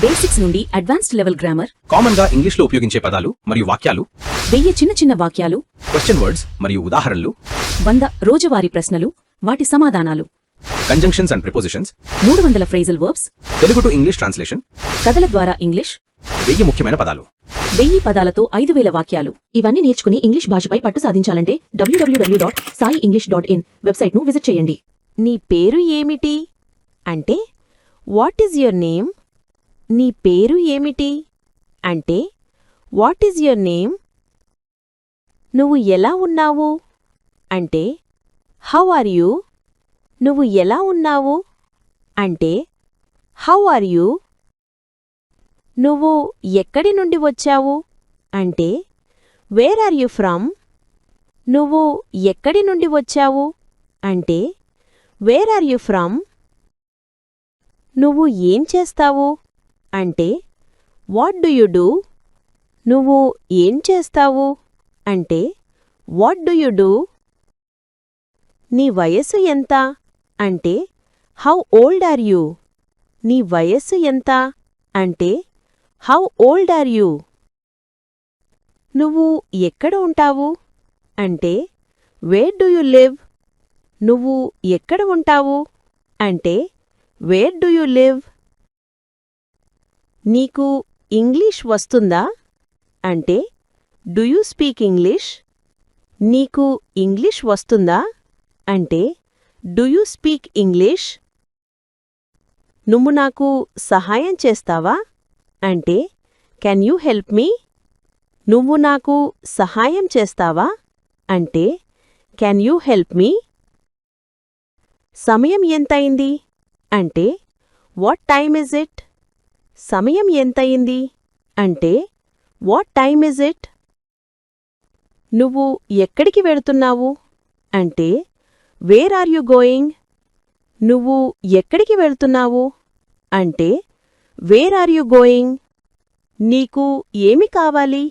Basics నుండి advanced level grammar, common గా English లో ఉపయోగించే పదాలు మరియు వాక్యాలు, 1000 చిన్న చిన్న వాక్యాలు, క్వశ్చన్ వర్డ్స్ మరియు ఉదాహరణలు, 100 రోజువారీ ప్రశ్నలు, వాటి సమాధానాలు, conjunctions and prepositions, 300 phrasal verbs, Telugu to English translation, కథల ద్వారా ఇంగ్లీష్, 1000 ముఖ్యమైన పదాలు, 1000 పదాలతో 5000 వాక్యాలు. ఇవన్నీ నేర్చుకుని ఇంగ్లీష్ భాషపై పట్టు సాధించాలంటే www.saienglish.in వెబ్సైట్ను విజిట్ చేయండి. నీ పేరు ఏమిటి అంటే వాట్ ఈజ్ యువర్ నేమ్? నీ పేరు ఏమిటి అంటే వాట్ ఈజ్ యువర్ నేమ్? నువ్వు ఎలా ఉన్నావు అంటే హౌ ఆర్ యూ? నువ్వు ఎలా ఉన్నావు అంటే హౌ ఆర్ యూ? నువ్వు ఎక్కడి నుండి వచ్చావు అంటే వేర్ ఆర్ యూ ఫ్రమ్? నువ్వు ఎక్కడి నుండి వచ్చావు అంటే వేర్ ఆర్ యూ ఫ్రమ్? నువ్వు ఏం చేస్తావు అంటే వాట్ డు యు డూ? నువ్వు ఏం చేస్తావు అంటే వాట్ డు యు డూ? నీ వయస్సు ఎంత అంటే హౌ ఓల్డ్ ఆర్ యూ? నీ వయస్సు ఎంత అంటే హౌ ఓల్డ్ ఆర్ యూ? నువ్వు ఎక్కడ ఉంటావు అంటే వేర్ డు యు లివ్? నువ్వు ఎక్కడ ఉంటావు అంటే వేర్ డు యు లివ్? నీకు ఇంగ్లీష్ వస్తుందా అంటే డు యూ స్పీక్ ఇంగ్లీష్? నీకు ఇంగ్లీష్ వస్తుందా అంటే డు యూ స్పీక్ ఇంగ్లీష్? నువ్వు నాకు సహాయం చేస్తావా అంటే కెన్ యూ హెల్ప్ మీ? నువ్వు నాకు సహాయం చేస్తావా అంటే కెన్ యూ హెల్ప్ మీ? సమయం ఎంతయింది అంటే వాట్ టైమ్ ఇజ్ ఇట్? సమయం ఎంతయింది అంటే వాట్ టైమ్ ఇజ్ ఇట్? నువ్వు ఎక్కడికి వెళుతున్నావు అంటే వేర్ ఆర్ యు గోయింగ్? నువ్వు ఎక్కడికి వెళ్తున్నావు అంటే వేర్ ఆర్ యు గోయింగ్? నీకు ఏమి కావాలి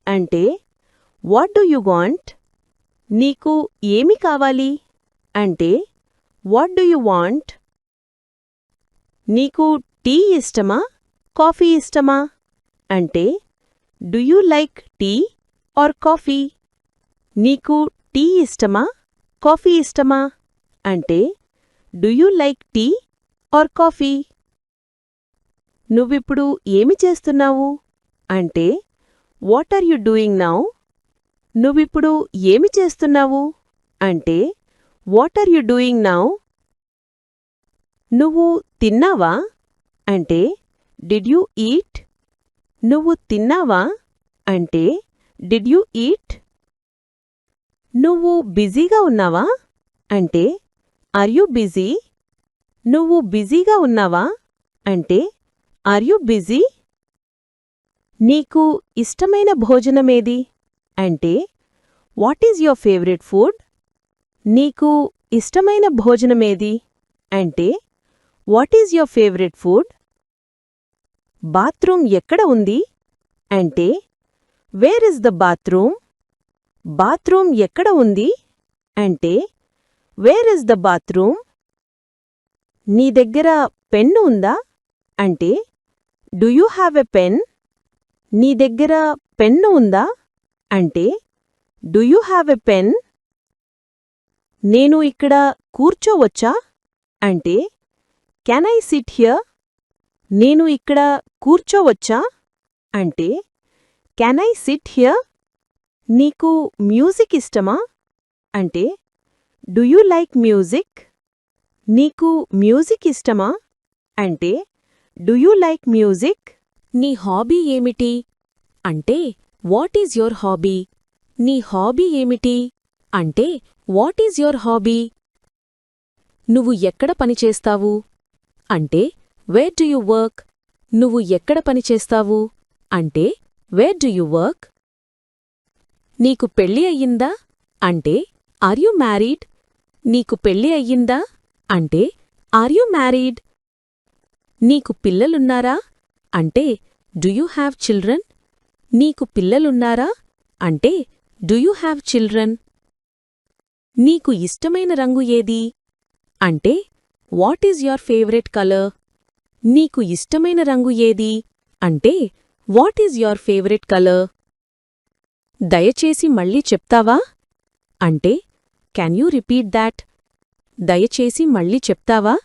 అంటే వాట్ డు యు వాంట్? నీకు ఏమి కావాలి అంటే వాట్ డు యు వాంట్? నీకు టీ ఇష్టమా కాఫీ ఇష్టమా అంటే do you like tea or coffee? నీకు టీ ఇష్టమా కాఫీ ఇష్టమా అంటే do you like tea or coffee? నువ్విప్పుడు ఏమి చేస్తున్నావు అంటే what are you doing now? నువ్విప్పుడు ఏమి చేస్తున్నావు అంటే what are you doing now? నువ్వు తిన్నావా అంటే డిడ్ యూ ఈట్? నువ్వు తిన్నావా అంటే డిడ్ యూ ఈట్? నువ్వు బిజీగా ఉన్నావా అంటే ఆర్ యూ బిజీ? నువ్వు బిజీగా ఉన్నావా అంటే ఆర్ యూ బిజీ? నీకు ఇష్టమైన భోజనమేది అంటే what is your favourite food? నీకు ఇష్టమైన భోజనమేది అంటే what is your favourite food? Bathroom ఎక్కడ ఉంది అంటే where is the bathroom? Bathroom ఎక్కడ ఉంది అంటే వేర్ ఇస్ ద బాత్రూమ్? నీ దగ్గర పెన్ను ఉందా అంటే do you have a pen? నీ దగ్గర పెన్ను ఉందా అంటే do you have a pen? నేను ఇక్కడ కూర్చోవచ్చా అంటే కెన్ ఐ సిట్ హియర్? నేను ఇక్కడ కూర్చోవచ్చా అంటే కెన్ ఐ సిట్ హియర్? నీకు మ్యూజిక్ ఇష్టమా అంటే డు యూ లైక్ మ్యూజిక్? నీకు మ్యూజిక్ ఇష్టమా అంటే డు యూ లైక్ మ్యూజిక్? నీ హాబీ ఏమిటి అంటే వాట్ ఈజ్ యోర్ హాబీ? నీ హాబీ ఏమిటి అంటే వాట్ ఈజ్ యోర్ హాబీ? నువ్వు ఎక్కడ పనిచేస్తావు అంటే వేర్ డు యు వర్క్? నువ్వు ఎక్కడ పనిచేస్తావు అంటే వేర్ డు యు వర్క్? నీకు పెళ్ళి అయ్యిందా అంటే ఆర్ యు మ్యారీడ్? నీకు పెళ్ళి అయ్యిందా అంటే ఆర్ యు మ్యారీడ్? నీకు పిల్లలున్నారా అంటే డు యు హ్యావ్ చిల్డ్రన్? నీకు పిల్లలున్నారా అంటే డు యు హ్యావ్ చిల్డ్రన్? నీకు ఇష్టమైన రంగు ఏది అంటే what is your favourite colour? నీకు ఇష్టమైన రంగు ఏది అంటే what is your favourite colour? దయచేసి మళ్ళీ చెప్తావా అంటే కెన్ యూ రిపీట్ దాట్? దయచేసి మళ్ళీ చెప్తావా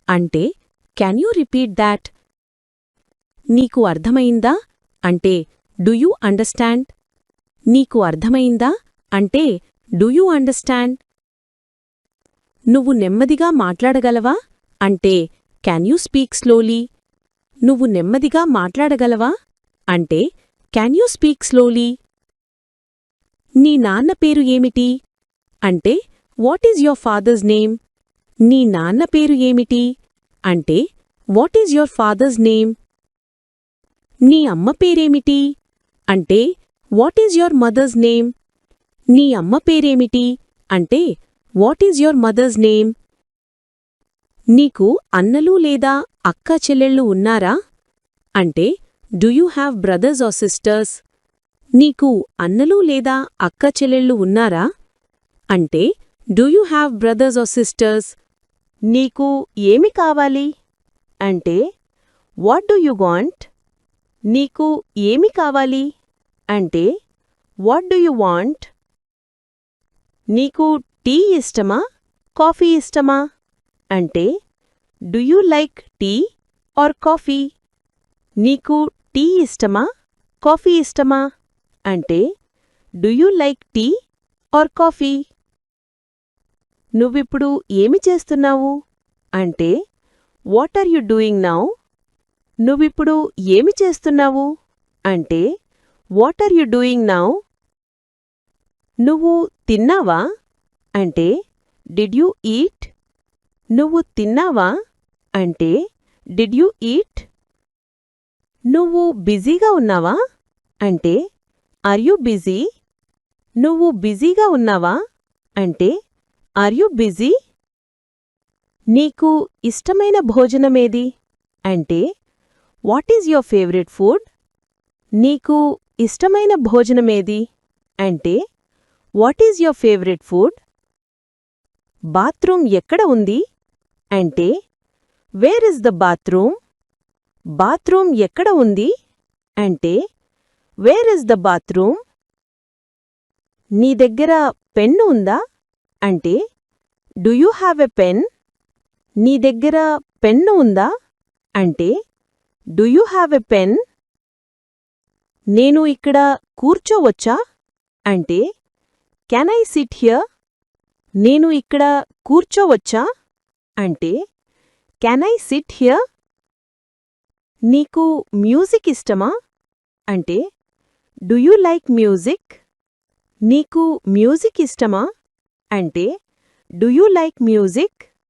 అంటే కెన్ యూ రిపీట్ దాట్? నీకు అర్థమైందా అంటే డు యూ అండర్స్టాండ్? నీకు అర్థమైందా అంటే డు యూ అండర్స్టాండ్? నువ్వు నెమ్మదిగా మాట్లాడగలవా అంటే క్యాన్ యూ స్పీక్ స్లోలీ? నువ్వు నెమ్మదిగా మాట్లాడగలవా అంటే క్యాన్ యూ స్పీక్ స్లోలీ? నీ నాన్న పేరు ఏమిటి అంటే what is your father's name? నీ నాన్న పేరు ఏమిటి అంటే what is your father's name? నీ అమ్మ పేరేమిటి అంటే what is your mother's name? నీ అమ్మ పేరేమిటి అంటే what is your mother's name? నీకు అన్నలు లేదా అక్కా చెల్లెళ్ళు ఉన్నారా అంటే do you have brothers or sisters? నీకు అన్నలు లేదా అక్క చెల్లెళ్ళు ఉన్నారా అంటే do you have brothers or sisters? నీకు ఏమి కావాలి అంటే వాట్ డు యు వాంట్? నీకు ఏమి కావాలి అంటే వాట్ డు యు వాంట్? నీకు టీ ఇష్టమా కాఫీ ఇష్టమా అంటే do you like tea or coffee? నీకు టీ ఇష్టమా కాఫీ ఇష్టమా అంటే do you like tea or coffee? నువ్విప్పుడు ఏమి చేస్తున్నావు అంటే what are you doing now? నువ్విప్పుడు ఏమి చేస్తున్నావు అంటే what are you doing now? నువ్వు తిన్నావా అంటే డిడ్ యూ ఈట్? నువ్వు తిన్నావా అంటే డిడ్ యూ ఈట్? నువ్వు బిజీగా ఉన్నావా అంటే ఆర్ యూ బిజీ? నువ్వు బిజీగా ఉన్నావా అంటే ఆర్ యూ బిజీ? నీకు ఇష్టమైన భోజనమేది అంటే what is your favourite food? నీకు ఇష్టమైన భోజనమేది అంటే what is your favourite food? Bathroom ఎక్కడ ఉంది అంటే where is the bathroom? Bathroom ఎక్కడ ఉంది అంటే వేర్ ఇస్ ద బాత్రూమ్? నీ దగ్గర పెన్ను ఉందా అంటే do you have a pen? నీ దగ్గర పెన్ను ఉందా అంటే do you have a pen? నేను ఇక్కడ కూర్చోవచ్చా అంటే కెన్ ఐ సిట్ హియర్? నేను ఇక్కడ కూర్చోవచ్చా అంటే కెన్ ఐ సిట్ హియర్? నీకు మ్యూజిక్ ఇష్టమా అంటే డు యూ లైక్ మ్యూజిక్? నీకు మ్యూజిక్ ఇష్టమా అంటే డు యూ లైక్ మ్యూజిక్?